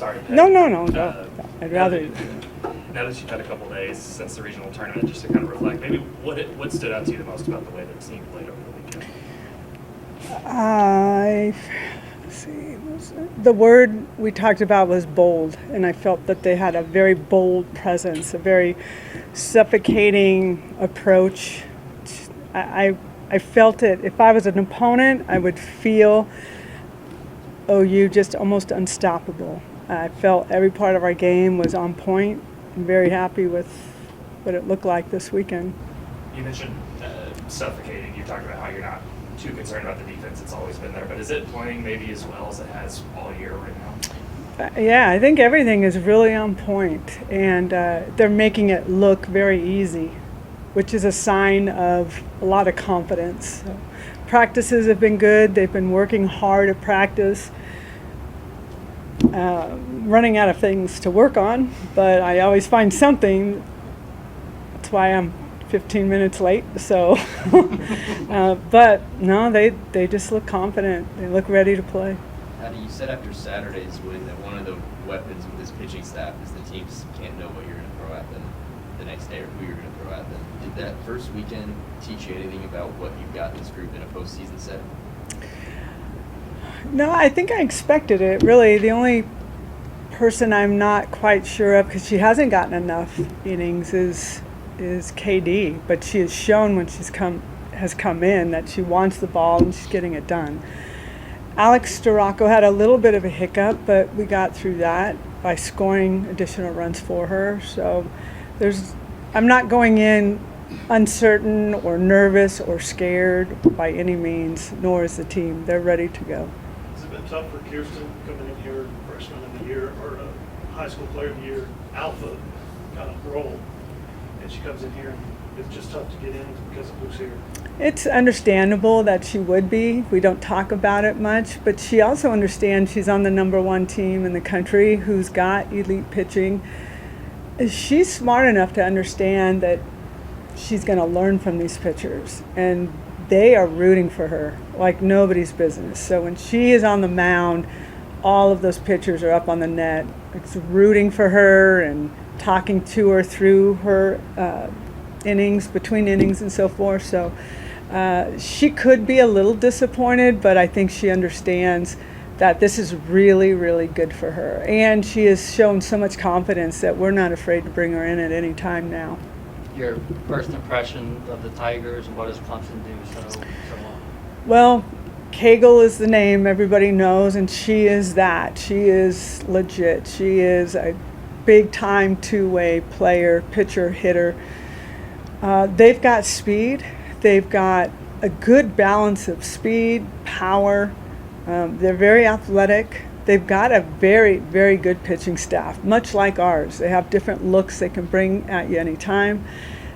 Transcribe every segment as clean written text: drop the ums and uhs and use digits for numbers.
sorry. Patty. No. I'd rather. Now that you've had a couple days since the regional tournament, just to kind of reflect, maybe what stood out to you the most about the way the team played over the weekend? The word we talked about was bold, and I felt that they had a very bold presence, a very suffocating approach. I felt it. If I was an opponent, I would feel OU just almost unstoppable. I felt every part of our game was on point. I'm very happy with what it looked like this weekend. You mentioned suffocating. You talked about how you're not too concerned about the defense. It's always been there. But is it playing maybe as well as it has all year right now? Yeah, I think everything is really on point, and they're making it look very easy, which is a sign of a lot of confidence. So, practices have been good. They've been working hard at practice. Running out of things to work on, but I always find something. That's why I'm 15 minutes late. So, but no, they just look confident. They look ready to play. Patty, you said after Saturday's win that one of the weapons with this pitching staff is the teams can't know what you're going to throw at them the next day or who you're going to throw at them. Did that first weekend teach you anything about what you've got in this group in a postseason setting? No, I think I expected it. Really, the only person I'm not quite sure of, because she hasn't gotten enough innings, is KD. But she has shown when has come in that she wants the ball and she's getting it done. Alex Storako had a little bit of a hiccup, but we got through that by scoring additional runs for her. So I'm not going in uncertain or nervous or scared by any means, nor is the team. They're ready to go. Has it been tough for Kirsten coming in here, freshman of the year, or a high school player of the year, alpha kind of role, and she comes in here and it's just tough to get in because of who's here? It's understandable that she would be. We don't talk about it much, but she also understands she's on the #1 team in the country who's got elite pitching. She's smart enough to understand that she's going to learn from these pitchers, and they are rooting for her like nobody's business. So when she is on the mound, all of those pitchers are up on the net. It's rooting for her and talking to her through her innings, between innings and so forth. So she could be a little disappointed, but I think she understands that this is really, really good for her. And she has shown so much confidence that we're not afraid to bring her in at any time now. Your first impression of the Tigers, and what does Clemson do so well? Well, Cagle is the name everybody knows, and she is that. She is legit. She is a big-time two-way player, pitcher, hitter. They've got speed. They've got a good balance of speed, power. They're very athletic. They've got a very, very good pitching staff, much like ours. They have different looks they can bring at you anytime.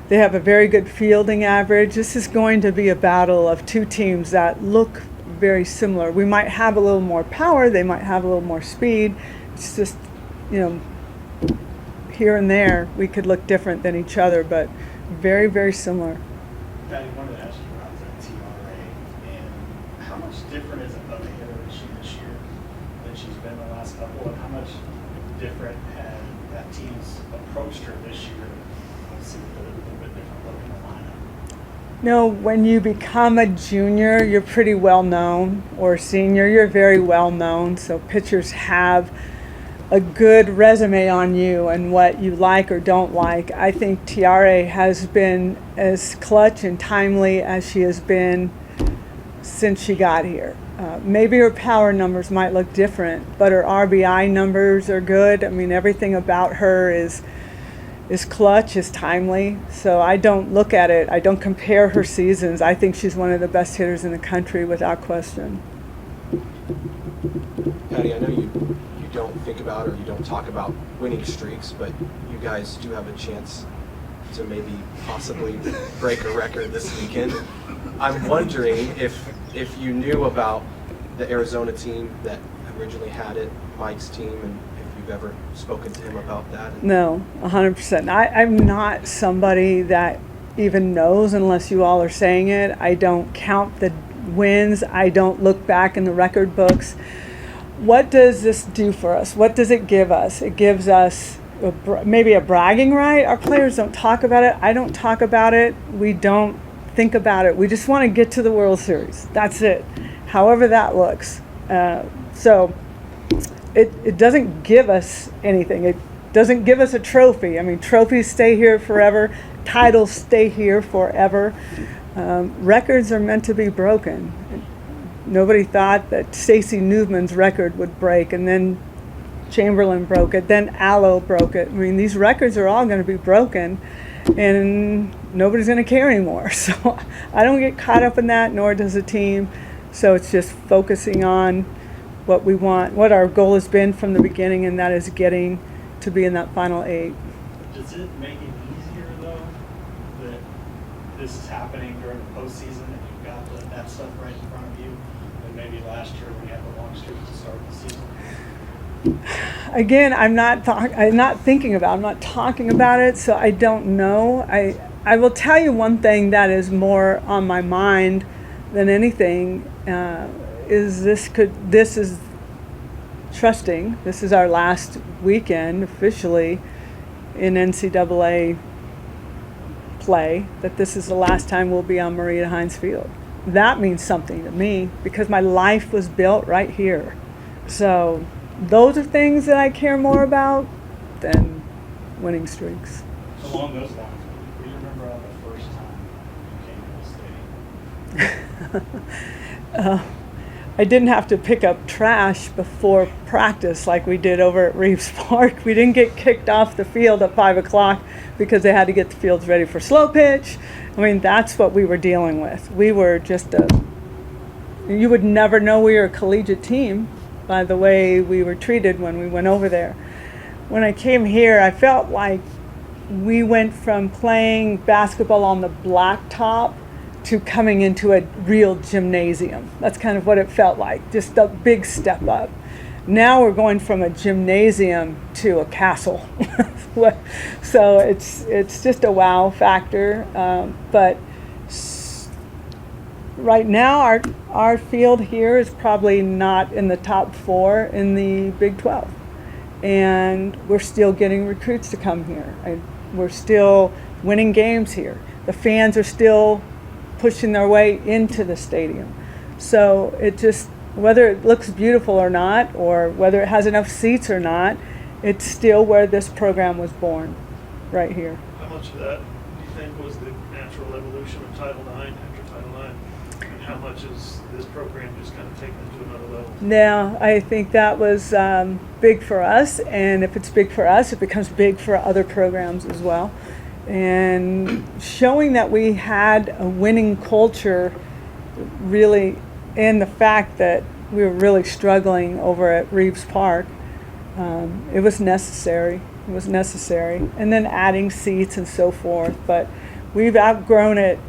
They have a very good fielding average. This is going to be a battle of two teams that look very similar. We might have a little more power. They might have a little more speed. It's just, here and there we could look different than each other, but very, very similar. Patty, I wanted to ask you about the TRA, and how much different is it of a hitter is she this year than she's been the last couple, and how much different had that team's approached her this year? Obviously, with a little bit different look in the lineup. No, when you become a junior, you're pretty well known, or senior, you're very well known. So pitchers have a good resume on you and what you like or don't like. I think Tiare has been as clutch and timely as she has been since she got here. Maybe her power numbers might look different, but her RBI numbers are good. I mean, everything about her is clutch, is timely. So I don't look at it, I don't compare her seasons. I think she's one of the best hitters in the country without question. Patty, I know you don't think about or you don't talk about winning streaks, but you guys do have a chance to maybe possibly break a record this weekend. I'm wondering if you knew about the Arizona team that originally had it, Mike's team, and if you've ever spoken to him about that. No, 100%. I'm not somebody that even knows unless you all are saying it. I don't count the wins. I don't look back in the record books. what does this do for us? What does it give us? It gives us maybe a bragging right. Our players don't talk about it. I don't talk about it. We don't think about it. We just want to get to the World Series. That's it. However that looks. So it doesn't give us anything. It doesn't give us a trophy. I mean, trophies stay here forever. Titles stay here forever. Records are meant to be broken. Nobody thought that Stacey Newman's record would break, and then Chamberlain broke it, then Allo broke it. I mean, these records are all going to be broken, and nobody's going to care anymore. So I don't get caught up in that, nor does the team. So it's just focusing on what we want, what our goal has been from the beginning, and that is getting to be in that final 8. Does it make it easier, though, that this is happening during the postseason and you've got that stuff right in front of you, than maybe last year when you had the long streak to start the season? Again, I'm not thinking about it. I'm not talking about it, so I don't know. I will tell you one thing that is more on my mind than anything is this is trusting. This is our last weekend officially in NCAA play, that this is the last time we'll be on Marita Hines Field. That means something to me because my life was built right here. So those are things that I care more about than winning streaks. So along those lines, do you remember the first time you came to the stadium? I didn't have to pick up trash before practice like we did over at Reeves Park. We didn't get kicked off the field at 5 o'clock because they had to get the fields ready for slow pitch. I mean, that's what we were dealing with. We were just you would never know we were a collegiate team by the way we were treated when we went over there. When I came here, I felt like we went from playing basketball on the blacktop to coming into a real gymnasium. That's kind of what it felt like, just a big step up. Now we're going from a gymnasium to a castle. So it's just a wow factor. But right now our field here is probably not in the top 4 in the Big 12. And we're still getting recruits to come here. We're still winning games here. The fans are still pushing their way into the stadium. So it just, whether it looks beautiful or not, or whether it has enough seats or not, it's still where this program was born, right here. How much of that do you think was the natural evolution of Title IX after Title IX? And how much is this program just kind of taking it to another level? Yeah, I think that was big for us, and if it's big for us, it becomes big for other programs as well. And showing that we had a winning culture, really, and the fact that we were really struggling over at Reeves Park, it was necessary. It was necessary. And then adding seats and so forth. But we've outgrown it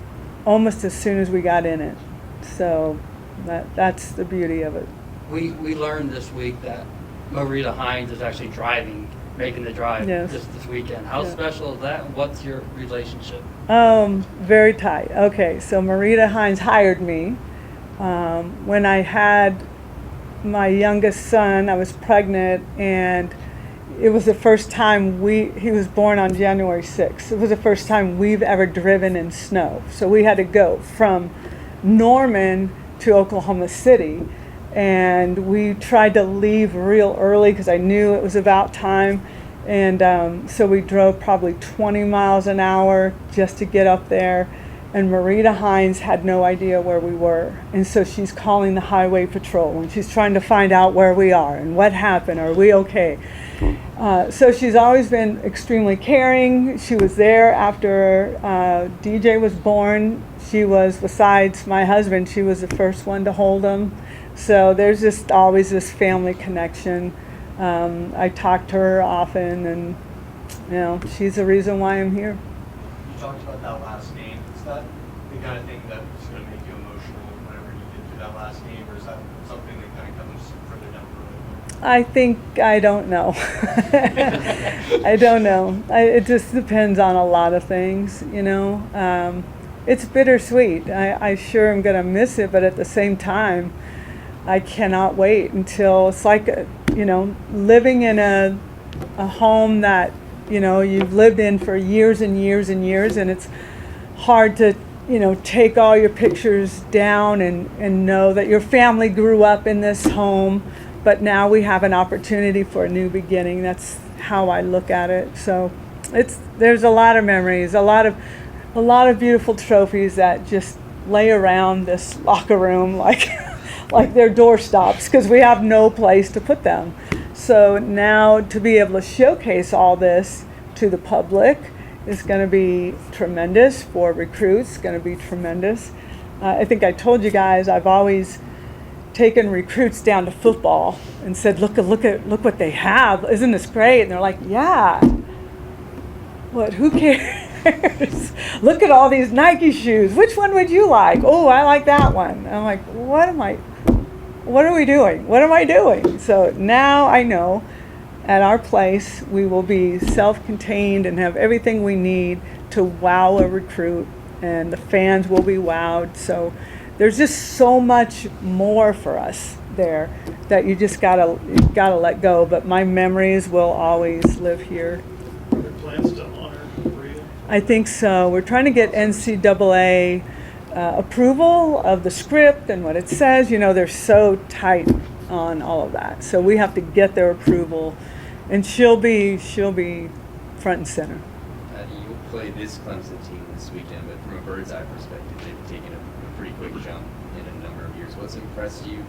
almost as soon as we got in it. So that's the beauty of it. We learned this week that Marita Hines is actually making the drive Yes. this weekend. How Yeah. special is that? What's your relationship? Very tight. Okay, so Marita Hines hired me. When I had my youngest son, I was pregnant, and it was the first time he was born on January 6th. It was the first time we've ever driven in snow. So we had to go from Norman to Oklahoma City. And we tried to leave real early because I knew it was about time. And so we drove probably 20 miles an hour just to get up there. And Marita Hines had no idea where we were. And so she's calling the highway patrol and she's trying to find out where we are and what happened. Are we okay? So she's always been extremely caring. She was there after DJ was born. She was, besides my husband, she was the first one to hold him. So there's just always this family connection. I talk to her often, and she's the reason why I'm here. You talked about that last game. Is that the kind of thing that's going to make you emotional whenever you get through that last game, or is that something that kind of comes further down the road? I don't know. I don't know. It just depends on a lot of things, It's bittersweet. I sure am going to miss it, but at the same time, I cannot wait until it's like, living in a home that, you've lived in for years and years and years, and it's hard to, take all your pictures down and know that your family grew up in this home, but now we have an opportunity for a new beginning. That's how I look at it. So there's a lot of memories, a lot of beautiful trophies that just lay around this locker room like they're doorstops, because we have no place to put them. So now to be able to showcase all this to the public is going to be tremendous for recruits. It's going to be tremendous. I think I told you guys I've always taken recruits down to football and said, look what they have. Isn't this great? And they're like, yeah. What? Who cares? Look at all these Nike shoes. Which one would you like? Oh, I like that one. I'm like, what are we doing? What am I doing? So now I know at our place we will be self-contained and have everything we need to wow a recruit, and the fans will be wowed. So there's just so much more for us there that you just gotta let go. But my memories will always live here. Are there plans to honor Maria? I think so. We're trying to get NCAA approval of the script and what it says. They're so tight on all of that. So we have to get their approval, and she'll be front and center. You'll play this Clemson team this weekend, but from a bird's eye perspective, they've taken a pretty quick jump in a number of years. What's impressed you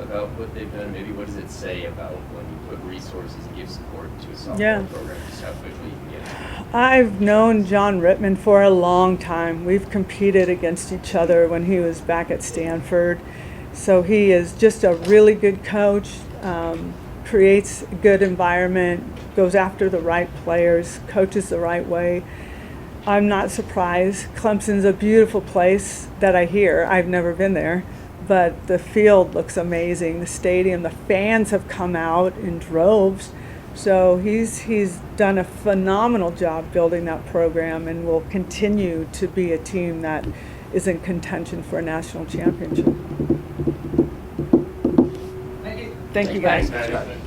about what they've done? Maybe what does it say about when you put resources and give support to a softball program, just how quickly you can get it? I've known John Rittman for a long time. We've competed against each other when he was back at Stanford. So he is just a really good coach, creates a good environment, goes after the right players, coaches the right way. I'm not surprised. Clemson's a beautiful place that I hear. I've never been there, but the field looks amazing. The stadium, the fans have come out in droves. So he's done a phenomenal job building that program, and will continue to be a team that is in contention for a national championship. Thank you. Thank you guys. Thanks, Patty.